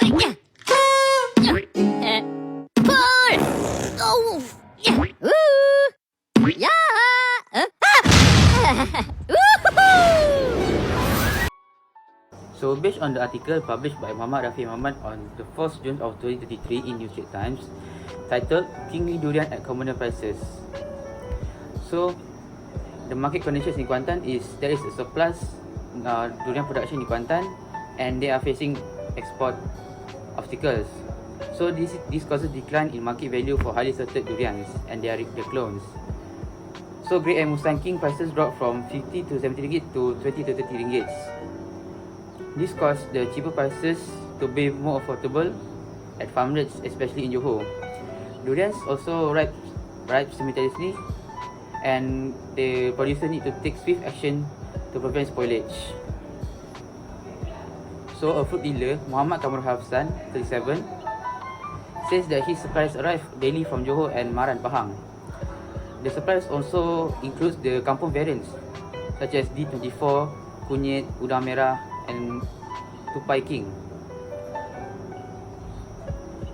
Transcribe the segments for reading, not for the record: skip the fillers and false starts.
So based on the article published by Muhammad Rafi Muhammad on the 1st June of 2023 in New York Times, titled Kingly Durian at Commoner Prices. So the market conditions in Kuantan is there is a surplus durian production in Kuantan, and they are facing export obstacles. So this causes decline in market value for highly sorted durians and their clones. So grade A Mustang King prices dropped from 50 to 70 ringgit to 20 to 30 ringgit. This caused the cheaper prices to be more affordable at farmlands, especially in Johor. Durians also ripe simultaneously, and the producer need to take swift action to prevent spoilage. So a fruit dealer, Muhammad Kamrul Hafsan, 37, says that his supplies arrive daily from Johor and Maran, Pahang. The supplies also includes the kampung variants such as D24, Kunyit, Udang Merah, and Tupai King.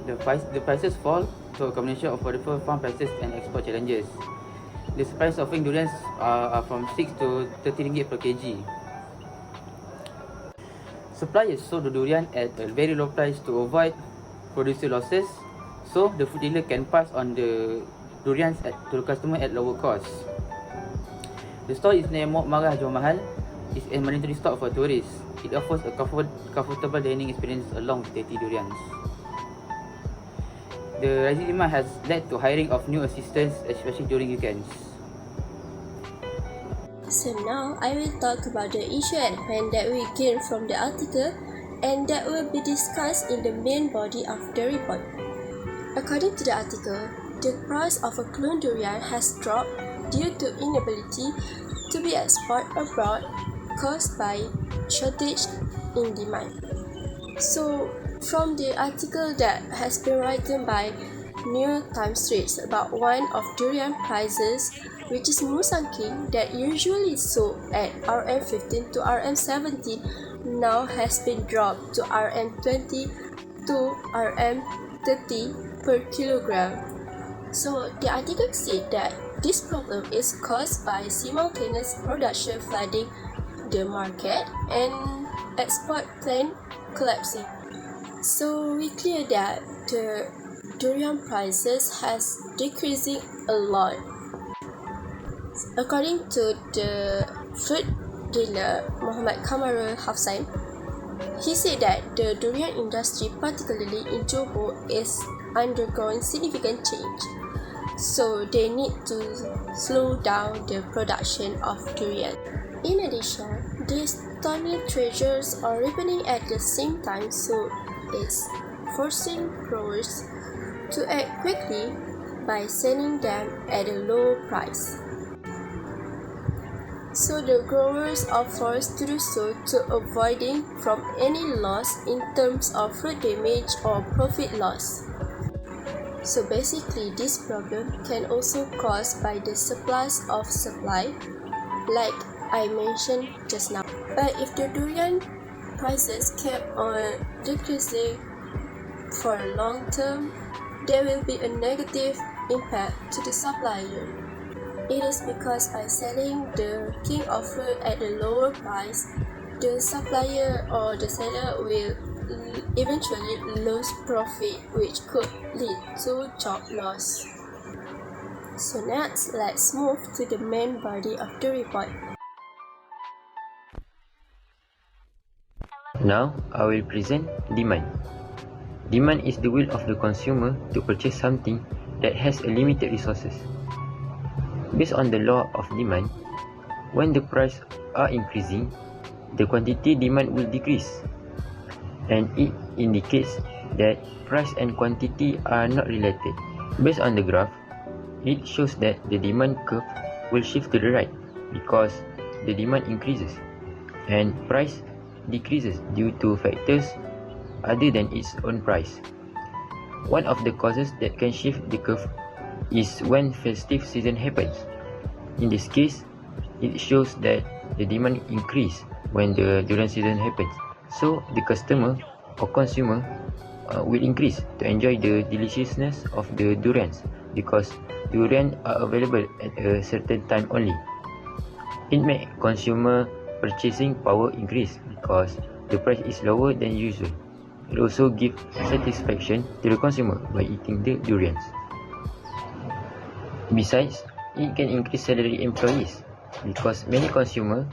The prices fall to a combination of affordable farm prices and export challenges. The price offering durians are from 6 to 30 ringgit per kg. Suppliers sold the durian at a very low price to avoid producer losses, so the food dealer can pass on the durians to the customer at lower cost. The store is named Mok Marah Johor Mahal. It's a mandatory stop for tourists. It offers a comfortable dining experience along with tasty durians. The rising demand has led to hiring of new assistants, especially during weekends. So now I will talk about the issue at hand that we gained from the article and that will be discussed in the main body of the report. According to the article, the price of a clone durian has dropped due to inability to be exported abroad caused by shortage in demand. So from the article that has been written by New York Times reads about one of durian prices, which is Musang King, that usually sold at RM15 to RM17, now has been dropped to RM20 to RM30 per kilogram. So the article said that this problem is caused by simultaneous production flooding the market and export plan collapsing. So we clear that the durian prices has decreasing a lot. According to the fruit dealer Muhammad Kamrul Hafsan, he said that the durian industry, particularly in Johor, is undergoing significant change. So they need to slow down the production of durian. In addition, these tiny treasures are ripening at the same time, so it's forcing growers to act quickly by selling them at a low price. So the growers are forced to do so to avoiding from any loss in terms of fruit damage or profit loss. So basically, this problem can also caused by the surplus of supply, like I mentioned just now. But if the durian prices kept on decreasing for a long term, there will be a negative impact to the supplier. It is because by selling the king of fruit at a lower price, the supplier or the seller will eventually lose profit, which could lead to job loss. So next, let's move to the main body of the report. Now, I will present demand. Demand is the will of the consumer to purchase something that has a limited resources. Based on the law of demand, when the price are increasing, the quantity demand will decrease, and it indicates that price and quantity are not related. Based on the graph, it shows that the demand curve will shift to the right because the demand increases and price decreases due to factors other than its own price. One of the causes that can shift the curve is when festive season happens. In this case, it shows that the demand increase when the durian season happens. So the customer or consumer will increase to enjoy the deliciousness of the durians, because durian are available at a certain time only. It makes consumer purchasing power increase because the price is lower than usual. It also gives satisfaction to the consumer by eating the durians. Besides, it can increase salary employees because many consumers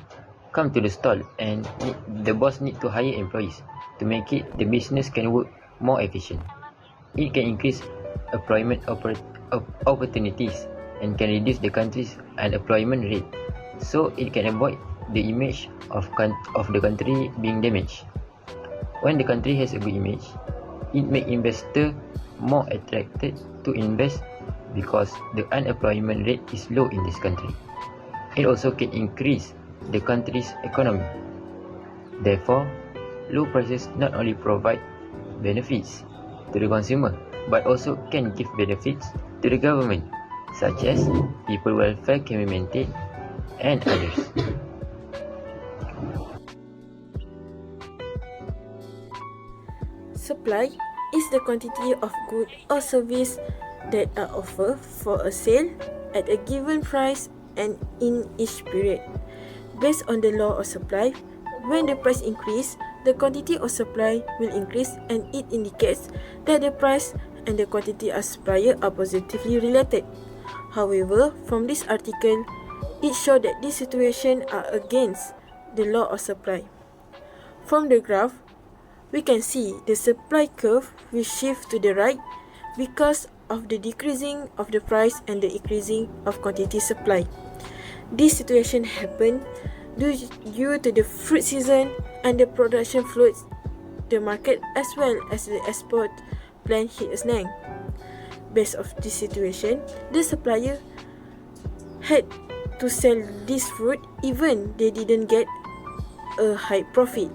come to the stall and the boss need to hire employees to make it the business can work more efficient. It can increase employment opportunities and can reduce the country's unemployment rate, so it can avoid the image of the country being damaged. When the country has a good image, it makes investors more attracted to invest because the unemployment rate is low in this country. It also can increase the country's economy. Therefore, low prices not only provide benefits to the consumer but also can give benefits to the government, such as people welfare can be maintained and others. Supply is the quantity of goods or service that are offered for a sale at a given price and in each period. Based on the law of supply, when the price increases, the quantity of supply will increase, and it indicates that the price and the quantity of supply are positively related. However, from this article, it shows that these situations are against the law of supply. From the graph, we can see the supply curve will shift to the right because of the decreasing of the price and the increasing of quantity supply. This situation happened due to the fruit season and the production floods the market as well as the export plan hit a snag. Based on this situation, the supplier had to sell this fruit even they didn't get a high profit.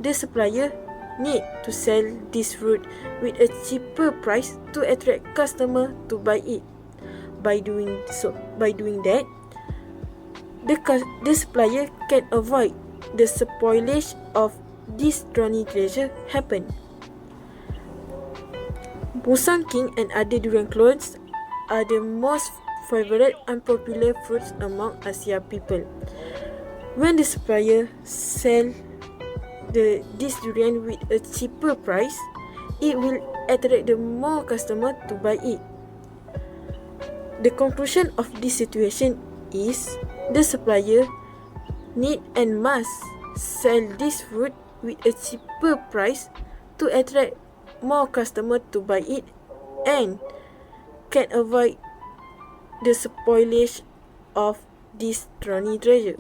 The supplier need to sell this fruit with a cheaper price to attract customer to buy it. By doing that, the supplier can avoid the spoilage of this thorny treasure happen. Musang King and other durian clones are the most favorite and popular fruits among Asia people. When the supplier sell this durian with a cheaper price, it will attract the more customer to buy it. The conclusion of this situation is the supplier need and must sell this fruit with a cheaper price to attract more customer to buy it and can avoid the spoilage of this thorny treasure.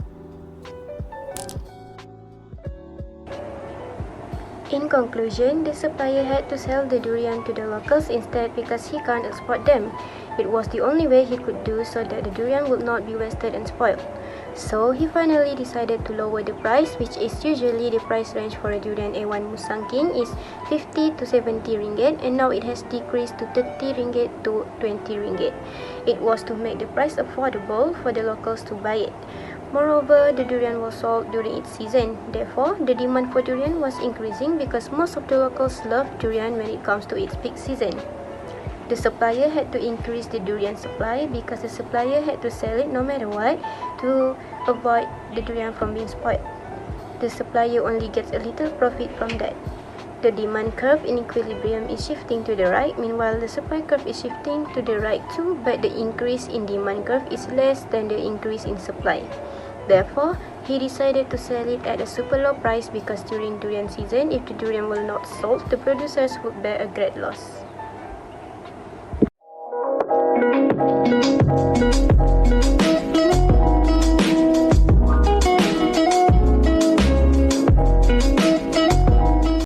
In conclusion, the supplier had to sell the durian to the locals instead because he can't export them. It was the only way he could do so that the durian would not be wasted and spoiled. So he finally decided to lower the price, which is usually the price range for a durian A1 Musang King is 50 to 70 ringgit, and now it has decreased to 30 ringgit to 20 ringgit. It was to make the price affordable for the locals to buy it. Moreover, the durian was sold during its season. Therefore, the demand for durian was increasing because most of the locals love durian when it comes to its peak season. The supplier had to increase the durian supply because the supplier had to sell it no matter what to avoid the durian from being spoiled. The supplier only gets a little profit from that. The demand curve in equilibrium is shifting to the right, meanwhile the supply curve is shifting to the right too, but the increase in demand curve is less than the increase in supply. Therefore, he decided to sell it at a super low price because during durian season, if the durian were not sold, the producers would bear a great loss.